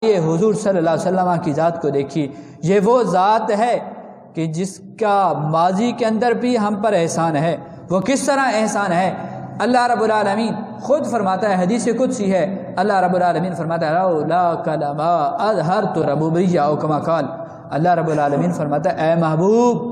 یہ حضور صلی اللہ علیہ وسلم کی ذات کو دیکھیے، یہ وہ ذات ہے کہ جس کا ماضی کے اندر بھی ہم پر احسان ہے۔ وہ کس طرح احسان ہے؟ اللہ رب العالمین خود فرماتا ہے، حدیث قدسی ہے، اللہ رب العالمین فرماتا ہے لولا کلما اظہرت ربوبیہ او کما قال، اللہ رب العالمین فرماتا ہے اے محبوب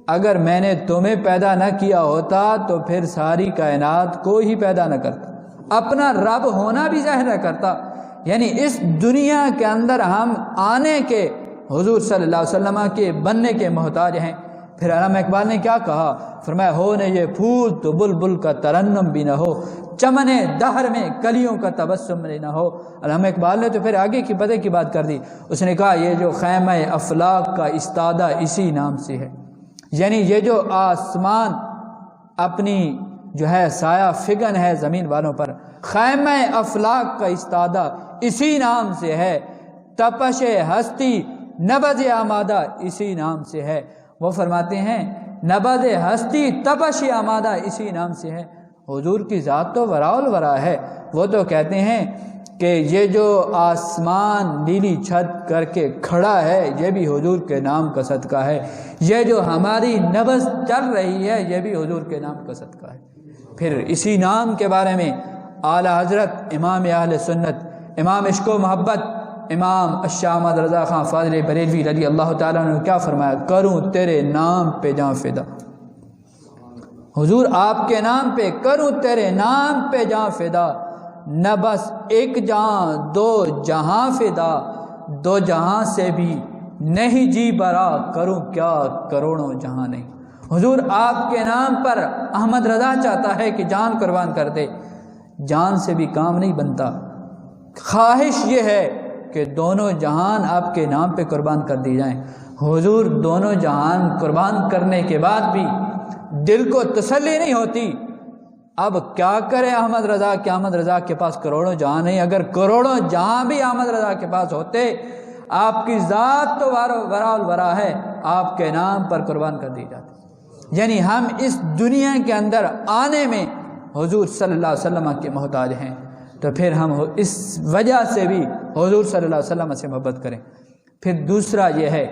اگر میں نے تمہیں پیدا نہ کیا ہوتا تو پھر ساری کائنات کو ہی پیدا نہ کرتا، اپنا رب ہونا بھی ظاہر نہ کرتا۔ یعنی اس دنیا کے اندر ہم آنے کے حضور صلی اللہ علیہ وسلم کے بننے کے محتاج ہیں۔ پھر علامہ اقبال نے کیا کہا؟ فرمایا ہو نے یہ پھول تو بلبل کا ترنم بھی نہ ہو، چمن دہر میں کلیوں کا تبسم نہ ہو۔ علامہ اقبال نے تو پھر آگے کی پتے کی بات کر دی، اس نے کہا یہ جو خیمہ افلاک کا استادہ اسی نام سے ہے، یعنی یہ جو آسمان اپنی جو ہے سایہ فگن ہے زمین والوں پر، خیمہ افلاک کا استادہ اسی نام سے ہے، تپش ہستی نبض آمادہ اسی نام سے ہے۔ وہ فرماتے ہیں نبض ہستی تپش آمادہ اسی نام سے ہے۔ حضور کی ذات تو ورا الورا ہے۔ وہ تو کہتے ہیں کہ یہ جو آسمان نیلی چھت کر کے کھڑا ہے یہ بھی حضور کے نام کا صدقہ ہے، یہ جو ہماری نبض چل رہی ہے یہ بھی حضور کے نام کا صدقہ ہے۔ پھر اسی نام کے بارے میں اعلیٰ حضرت امام اہل سنت، امام عشق و محبت، امام شاہ احمد رضا خان فاضل بریلوی رضی اللہ تعالیٰ نے کیا فرمایا؟ کروں تیرے نام پہ جاں فدا، حضور آپ کے نام پہ کروں تیرے نام پہ جاں فدا، نہ بس ایک جہاں دو جہاں فدا، دو جہاں سے بھی نہیں جی برا، کروں کیا کروڑوں جہاں نہیں۔ حضور آپ کے نام پر احمد رضا چاہتا ہے کہ جان قربان کر دے، جان سے بھی کام نہیں بنتا، خواہش یہ ہے کہ دونوں جہان آپ کے نام پہ قربان کر دی جائیں۔ حضور دونوں جہان قربان کرنے کے بعد بھی دل کو تسلی نہیں ہوتی، اب کیا کرے احمد رضا کہ احمد رضا کے پاس کروڑوں جہاں نہیں، اگر کروڑوں جہاں بھی احمد رضا کے پاس ہوتے آپ کی ذات تو ورا الورا ہے، آپ کے نام پر قربان کر دی جاتی۔ یعنی ہم اس دنیا کے اندر آنے میں حضور صلی اللہ علیہ وسلم کے محتاج ہیں، تو پھر ہم اس وجہ سے بھی حضور صلی اللہ علیہ وسلم سے محبت کریں۔ پھر دوسرا یہ ہے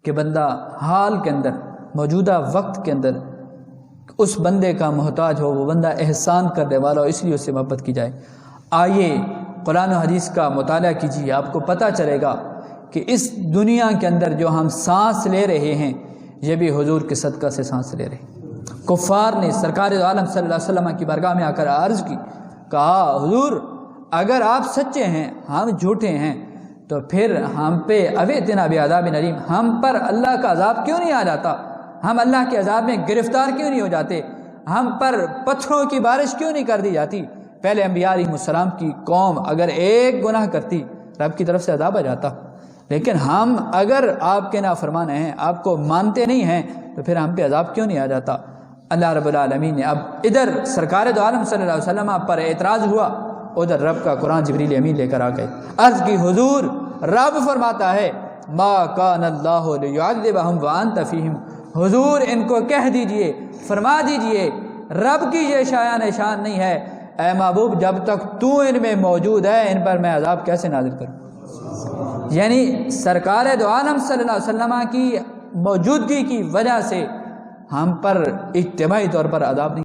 کہ بندہ حال کے اندر، موجودہ وقت کے اندر اس بندے کا محتاج ہو، وہ بندہ احسان کرنے والا ہو، اس لیے اس سے محبت کی جائے۔ آئیے قرآن و حدیث کا مطالعہ کیجیے، آپ کو پتہ چلے گا کہ اس دنیا کے اندر جو ہم سانس لے رہے ہیں یہ بھی حضور کے صدقہ سے سانس لے رہے ہیں۔ کفار نے سرکار عالم صلی اللہ علیہ وسلم کی بارگاہ میں آ کر عرض کی، کہا حضور اگر آپ سچے ہیں ہم جھوٹے ہیں تو پھر ہم پہ اویتنا بعذاب علیم، ہم پر اللہ کا عذاب کیوں نہیں آ جاتا؟ ہم اللہ کے عذاب میں گرفتار کیوں نہیں ہو جاتے؟ ہم پر پتھروں کی بارش کیوں نہیں کر دی جاتی؟ پہلے انبیاء علیہ السلام کی قوم اگر ایک گناہ کرتی رب کی طرف سے عذاب آ جاتا، لیکن ہم اگر آپ کے نافرمان ہیں، آپ کو مانتے نہیں ہیں، تو پھر ہم پہ عذاب کیوں نہیں آ جاتا؟ اللہ رب العالمین نے اب ادھر سرکار دو عالم صلی اللہ علیہ وسلم پر اعتراض ہوا، ادھر رب کا قرآن جبریل امین لے کر آ گئے، عرض کی حضور رب فرماتا ہے ما کان اللہ لیعذبہم وانت فیہم، حضور ان کو کہہ دیجئے، فرما دیجئے رب کی یہ شایان نشان نہیں ہے، اے محبوب جب تک تو ان میں موجود ہے ان پر میں عذاب کیسے نازل کروں؟ یعنی سرکار دو عالم صلی اللہ علیہ وسلم کی موجودگی کی وجہ سے ہم پر اجتماعی طور پر عذاب نہیں